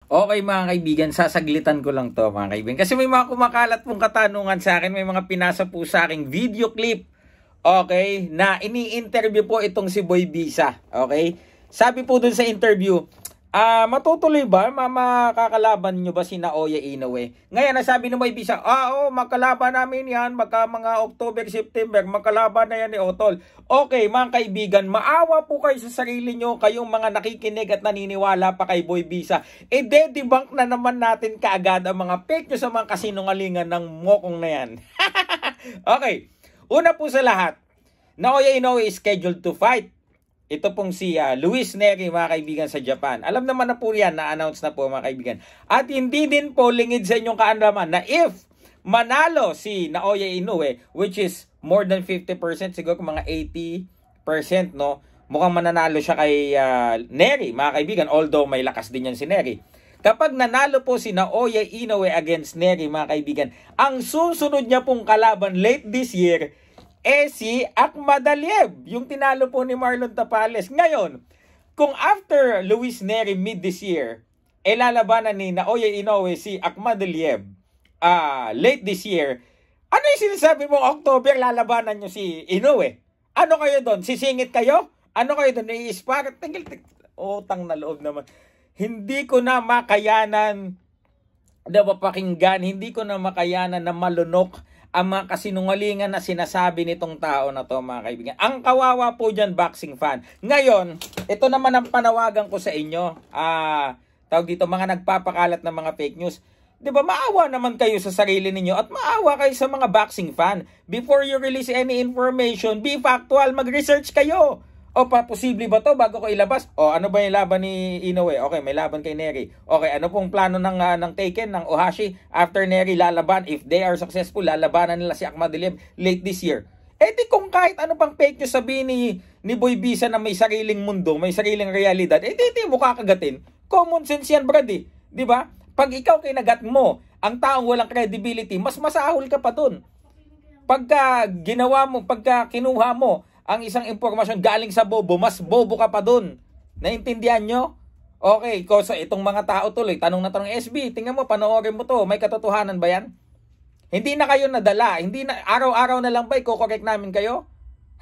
Okay mga kaibigan, sasaglitan ko lang to mga kaibigan. Kasi may mga kumakalat pong katanungan sa akin, may mga pinasa po sa aking video clip, okay, na ini-interview po itong si Boy Bisa, okay? Sabi po dun sa interview, matutuloy ba? Makakalaban nyo ba si Naoya Inoue? Ngayon, nasabi ng Boy Bisa, oo, makalaban namin yan, baka mga October, September, makalaban na yan ni Otol. Okay, mga kaibigan, maawa po kayo sa sarili nyo, kayong mga nakikinig at naniniwala pa kay Boy Bisa. De-debunk na naman natin kaagad ang mga fake nyo sa mga kasinungalingan ng mokong na yan. Okay, una po sa lahat, Naoya Inoue is scheduled to fight. Ito pong si Luis Nery, mga kaibigan, sa Japan. Alam naman na po yan, na-announce na po mga kaibigan. At hindi din po lingid sa inyong kaalaman na if manalo si Naoya Inoue, which is more than 50%, siguro mga 80%, no? Mukhang mananalo siya kay Nery, mga kaibigan, although may lakas din yan si Nery. Kapag nanalo po si Naoya Inoue against Nery, mga kaibigan, ang susunod niya pong kalaban late this year, si Akhmadaliev, yung tinalo po ni Marlon Tapales. Ngayon, kung after Luis Nery mid this year, lalabanan ni Naoya Inoue si Akhmadaliev late this year, ano yung sinasabi mo October lalabanan nyo si Inoue? Ano kayo doon? Sisingit kayo? Ano kayo doon? I-spar? Utang na loob naman. Hindi ko na makayanan na mapakinggan, hindi ko na makayanan na malunok ang mga kasinungalingan na sinasabi nitong tao na to, mga kaibigan. Ang kawawa po dyan, boxing fan. Ngayon, ito naman ang panawagan ko sa inyo. Tawag dito, mga nagpapakalat ng mga fake news. Diba, maawa naman kayo sa sarili ninyo at maawa kayo sa mga boxing fan. Before you release any information, be factual, mag-research kayo. O posible ba to bago ko ilabas? O ano ba yung laban ni Inoue? Okay, may laban kay Nery. Okay, ano pong plano ng Taken, ng Ohashi? After Nery lalaban, if they are successful, lalabanan nila si Akhmadaliev late this year. Di kung kahit ano pang fake news sabihin ni Boy Bisa na may sariling mundo, may sariling realidad, di mo kakagatin. Common sense yan, brad, di ba? Pag ikaw kinagat mo, ang taong walang credibility, mas masahol ka pa dun. Pagka ginawa mo, pagka kinuha mo ang isang impormasyon galing sa bobo, mas bobo ka pa dun. Naintindihan nyo? Okay, so itong mga tao tuloy, tanong na tanong, SB, tingnan mo, panoorin mo to, may katotohanan ba yan? Hindi na kayo nadala, hindi na, araw-araw na lang ba, i-correct namin kayo?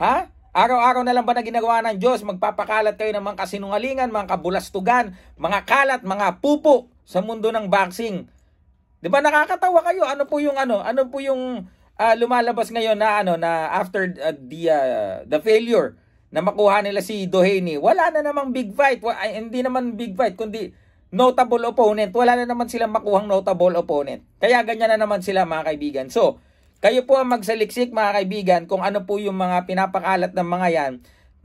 Ha? Araw-araw na lang ba na ginagawa ng Diyos, magpapakalat kayo ng mga kasinungalingan, mga kabulastugan, mga kalat, mga pupo sa mundo ng boxing? Di ba nakakatawa kayo? Ano po yung lumalabas ngayon na na after the failure na makuha nila si Doheny, wala na namang big fight. Hindi naman big fight kundi notable opponent. Wala na naman silang makuhang notable opponent. Kaya ganyan na naman sila, mga kaibigan. So, kayo po ang magsaliksik, mga kaibigan, kung ano po yung mga pinapakalat ng mga yan.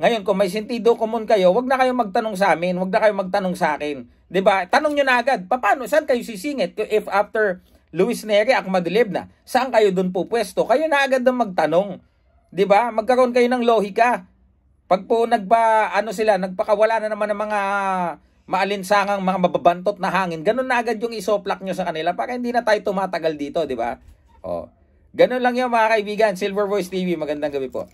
Ngayon, kung may sentido common kayo, wag na kayo magtanong sa amin, wag na kayo magtanong sa akin. 'Di ba? Tanong nyo na agad, paano, saan kayo sisingit if after Luis Nery, Akhmadaliev na, saan kayo doon po pwesto? Kayo na agad ang magtanong. 'Di ba? Magkaroon kayo ng lohika. Pag po nagpakawala na naman ng mga maalinsangang mga mababantot na hangin, ganun na agad yung isoplak nyo sa kanila para hindi na tayo tumatagal dito, 'di ba? Ganun lang 'yung mga kaibigan. Silver Voice TV, magandang gabi po.